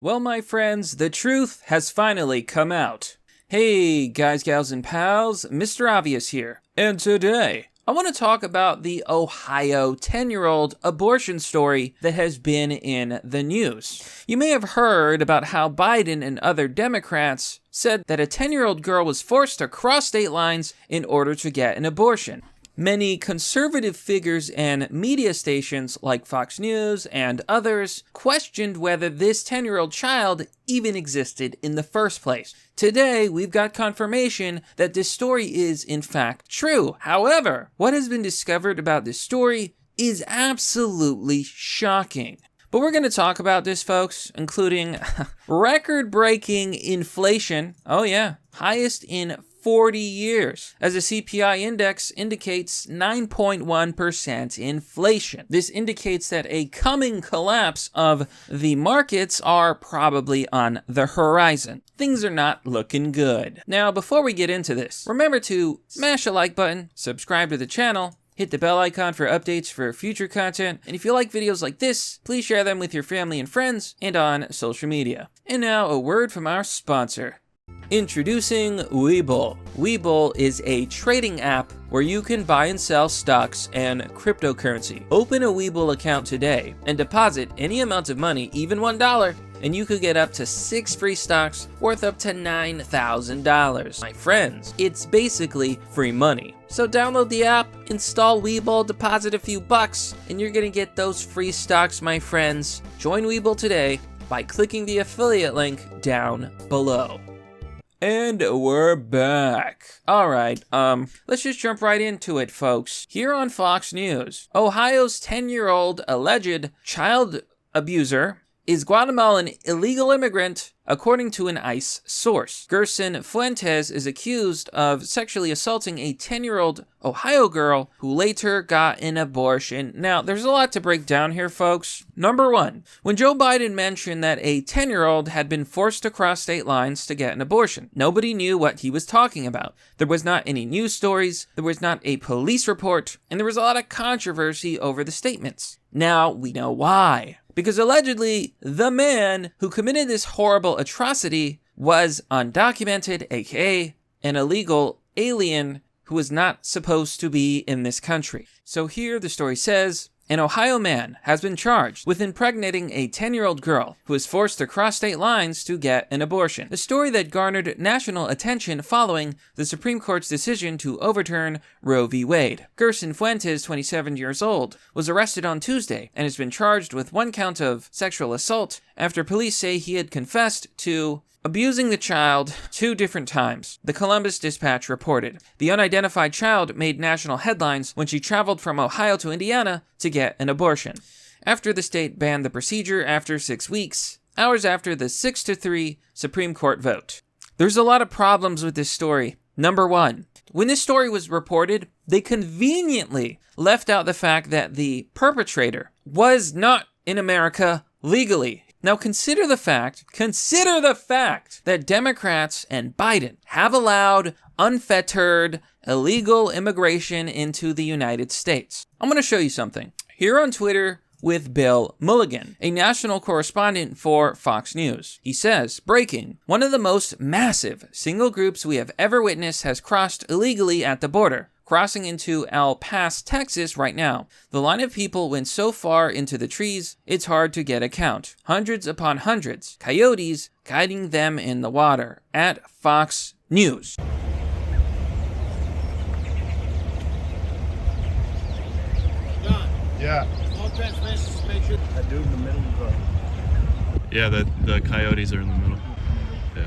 Well, my friends, the truth has finally come out. Hey, guys, gals, and pals, Mr. Obvious here. And today, I want to talk about the Ohio 10-year-old abortion story that has been in the news. You may have heard about how Biden and other Democrats said that a 10-year-old girl was forced to cross state lines in order to get an abortion. Many conservative figures and media stations like Fox News and others questioned whether this 10-year-old child even existed in the first place. Today, we've got confirmation that this story is in fact true. However, what has been discovered about this story is absolutely shocking. But we're going to talk about this, folks, including record-breaking inflation. Oh yeah, highest in 40 years, as the CPI index indicates 9.1% inflation. This indicates that a coming collapse of the markets are probably on the horizon. Things are not looking good. Now, before we get into this, remember to smash a like button, subscribe to the channel, hit the bell icon for updates for future content, and if you like videos like this, please share them with your family and friends and on social media. And now, a word from our sponsor. Introducing Webull. Webull is a trading app where you can buy and sell stocks and cryptocurrency. Open a Webull account today and deposit any amount of money, even $1, and you could get up to 6 free stocks worth up to $9,000. My friends, it's basically free money. So download the app, install Webull, deposit a few bucks, and you're gonna get those free stocks, my friends. Join Webull today by clicking the affiliate link down below. And we're back. Alright, let's just jump right into it, folks. Here on Fox News, Ohio's 10-year-old alleged child abuser is Guatemalan illegal immigrant, according to an ICE source. Gerson Fuentes is accused of sexually assaulting a 10-year-old Ohio girl who later got an abortion. Now, there's a lot to break down here, folks. Number one, when Joe Biden mentioned that a 10-year-old had been forced to cross state lines to get an abortion, nobody knew what he was talking about. There was not any news stories, there was not a police report, and there was a lot of controversy over the statements. Now, we know why. Because allegedly, the man who committed this horrible atrocity was undocumented, aka an illegal alien who was not supposed to be in this country. So here the story says, an Ohio man has been charged with impregnating a 10-year-old girl who was forced to cross state lines to get an abortion. A story that garnered national attention following the Supreme Court's decision to overturn Roe v. Wade. Gerson Fuentes, 27 years old, was arrested on Tuesday and has been charged with 1 count of sexual assault after police say he had confessed to abusing the child 2 different times, the Columbus Dispatch reported. The unidentified child made national headlines when she traveled from Ohio to Indiana to get an abortion. After the state banned the procedure after 6 weeks, hours after the 6-3 Supreme Court vote. There's a lot of problems with this story. Number one, when this story was reported, they conveniently left out the fact that the perpetrator was not in America legally. Now consider the fact that Democrats and Biden have allowed unfettered illegal immigration into the United States. I'm going to show you something. Here on Twitter with Bill Mulligan, a national correspondent for Fox News. He says, breaking, one of the most massive single groups we have ever witnessed has crossed illegally at the border, crossing into El Paso, Texas right now. The line of people went so far into the trees, it's hard to get a count. Hundreds upon hundreds, coyotes guiding them in the water. At Fox News. John. Yeah. All transmissions, make sure. That dude in the middle of the... Yeah, the coyotes are in the middle. Yeah.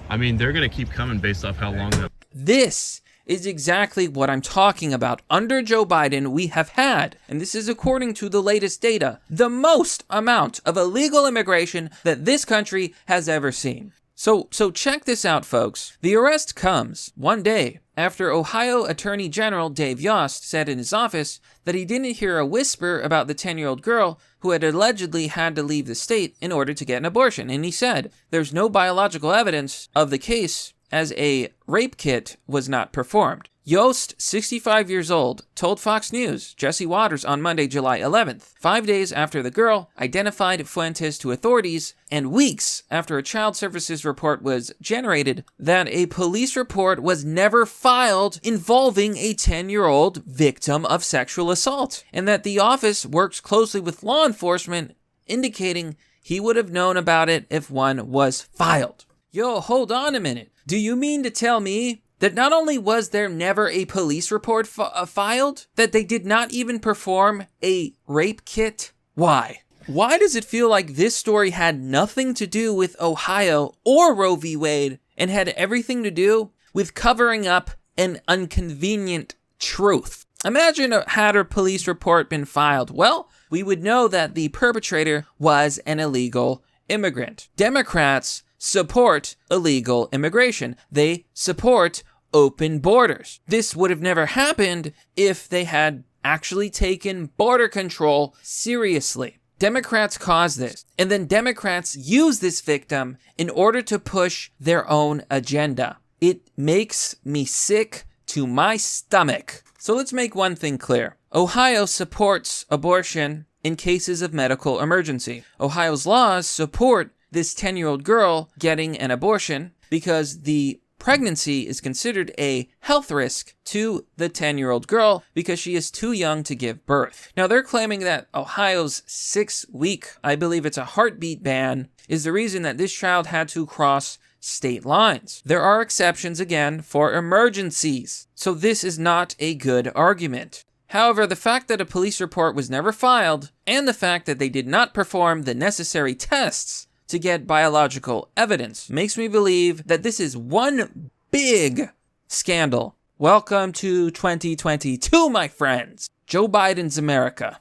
I mean, they're going to keep coming based off how long that... This is exactly what I'm talking about. Under Joe Biden, we have had, and this is according to the latest data, the most amount of illegal immigration that this country has ever seen. So check this out, folks. The arrest comes one day after Ohio Attorney General Dave Yost said in his office that he didn't hear a whisper about the 10-year-old girl who had allegedly had to leave the state in order to get an abortion. And he said, there's no biological evidence of the case as a rape kit was not performed. Yost, 65 years old, told Fox News' Jesse Waters on Monday, July 11th, 5 days after the girl identified Fuentes to authorities and weeks after a child services report was generated, that a police report was never filed involving a 10-year-old victim of sexual assault, and that the office works closely with law enforcement, indicating he would have known about it if one was filed. Yo, hold on a minute. Do you mean to tell me that not only was there never a police report filed, that they did not even perform a rape kit? Why? Why does it feel like this story had nothing to do with Ohio or Roe v. Wade and had everything to do with covering up an inconvenient truth? Imagine had a police report been filed. Well, we would know that the perpetrator was an illegal immigrant. Democrats support illegal immigration. They support open borders. This would have never happened if they had actually taken border control seriously. Democrats caused this, and then Democrats use this victim in order to push their own agenda. It makes me sick to my stomach. So let's make one thing clear. Ohio supports abortion in cases of medical emergency. Ohio's laws support this 10-year-old girl getting an abortion because the pregnancy is considered a health risk to the 10-year-old girl because she is too young to give birth. Now, they're claiming that Ohio's 6-week, I believe it's a heartbeat ban, is the reason that this child had to cross state lines. There are exceptions, again, for emergencies. So this is not a good argument. However, the fact that a police report was never filed and the fact that they did not perform the necessary tests to get biological evidence makes me believe that this is one big scandal. Welcome to 2022, my friends. Joe Biden's America.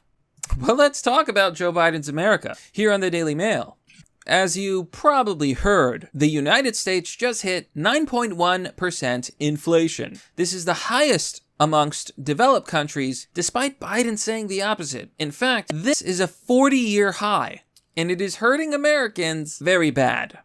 Well, let's talk about Joe Biden's America here on the Daily Mail. As you probably heard, the United States just hit 9.1% inflation. This is the highest amongst developed countries, despite Biden saying the opposite. In fact, this is a 40-year high, and it is hurting Americans very bad.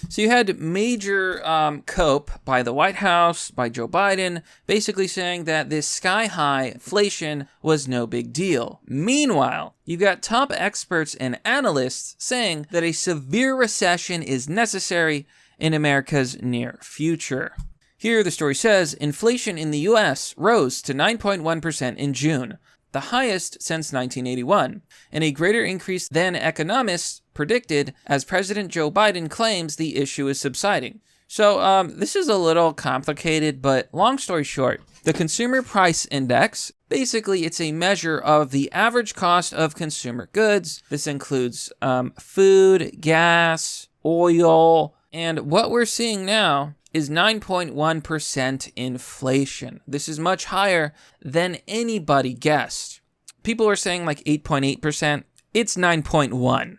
So you had major cope by the White House, by Joe Biden, basically saying that this sky-high inflation was no big deal. Meanwhile, you've got top experts and analysts saying that a severe recession is necessary in America's near future. Here the story says, inflation in the U.S. rose to 9.1% in June, the highest since 1981, and a greater increase than economists predicted as President Joe Biden claims the issue is subsiding. So this is a little complicated, but long story short, the Consumer Price Index, basically it's a measure of the average cost of consumer goods. This includes food, gas, oil, and what we're seeing now is 9.1% inflation. This is much higher than anybody guessed. People are saying like 8.8%. It's 9.1.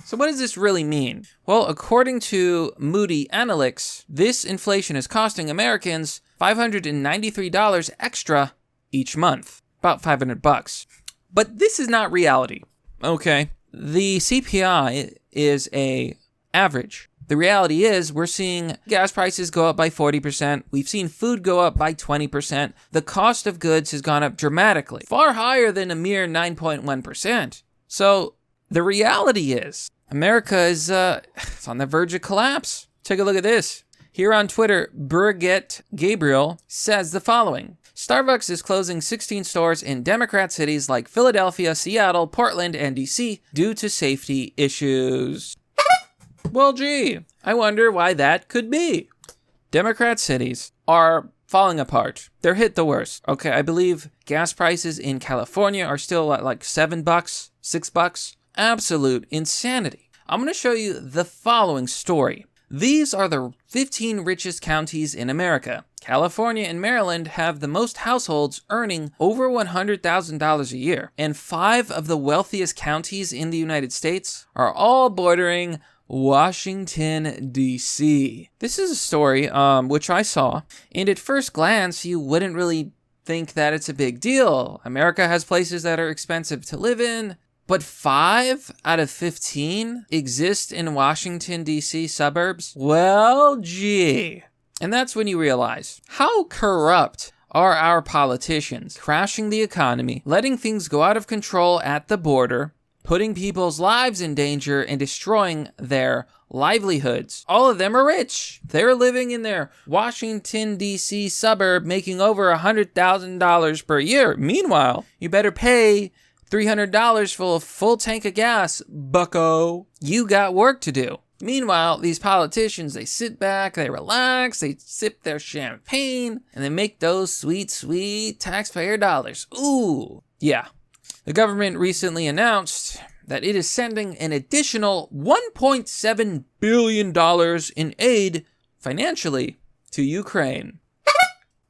So what does this really mean? Well, according to Moody Analytics, this inflation is costing Americans $593 extra each month. About $500. But this is not reality, okay? The CPI is a average. The reality is we're seeing gas prices go up by 40%. We've seen food go up by 20%. The cost of goods has gone up dramatically, far higher than a mere 9.1%. So the reality is America is it's on the verge of collapse. Take a look at this. Here on Twitter, Brigitte Gabriel says the following. Starbucks is closing 16 stores in Democrat cities like Philadelphia, Seattle, Portland, and DC due to safety issues. Well, gee, I wonder why that could be. Democrat cities are falling apart. They're hit the worst. Okay, I believe gas prices in California are still at like $7, $6. Absolute insanity. I'm going to show you the following story. These are the 15 richest counties in America. California and Maryland have the most households earning over $100,000 a year. And 5 of the wealthiest counties in the United States are all bordering Washington, D.C. This is a story which I saw, and at first glance, you wouldn't really think that it's a big deal. America has places that are expensive to live in, but 5 out of 15 exist in Washington, D.C. suburbs? Well, gee. And that's when you realize how corrupt are our politicians, crashing the economy, letting things go out of control at the border, putting people's lives in danger, and destroying their livelihoods. All of them are rich. They're living in their Washington, D.C. suburb, making over $100,000 per year. Meanwhile, you better pay $300 for a full tank of gas, bucko. You got work to do. Meanwhile, these politicians, they sit back, they relax, they sip their champagne, and they make those sweet, sweet taxpayer dollars. Ooh. Yeah. The government recently announced that it is sending an additional $1.7 billion in aid financially to Ukraine.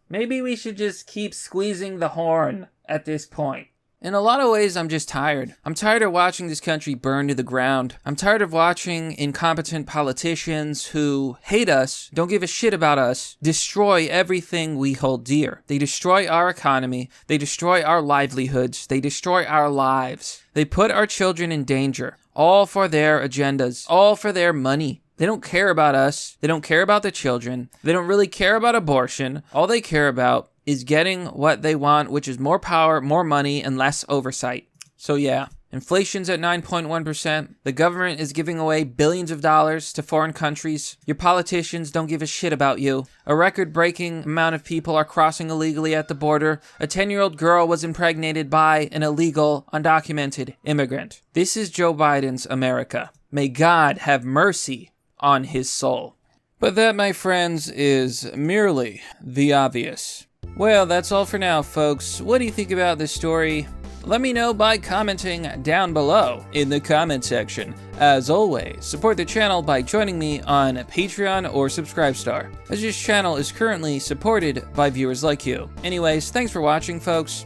Maybe we should just keep squeezing the horn at this point. In a lot of ways, I'm just tired. I'm tired of watching this country burn to the ground. I'm tired of watching incompetent politicians who hate us, don't give a shit about us, destroy everything we hold dear. They destroy our economy. They destroy our livelihoods. They destroy our lives. They put our children in danger, all for their agendas, all for their money. They don't care about us. They don't care about the children. They don't really care about abortion. All they care about is getting what they want, which is more power, more money, and less oversight. So yeah, inflation's at 9.1%. The government is giving away billions of dollars to foreign countries. Your politicians don't give a shit about you. A record-breaking amount of people are crossing illegally at the border. A 10-year-old girl was impregnated by an illegal, undocumented immigrant. This is Joe Biden's America. May God have mercy on his soul. But that, my friends, is merely the obvious. Well, that's all for now, folks. What do you think about this story? Let me know by commenting down below in the comment section. As always, support the channel by joining me on Patreon or Subscribestar, as this channel is currently supported by viewers like you. Anyways, thanks for watching, folks.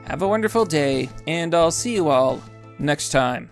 Have a wonderful day, and I'll see you all next time.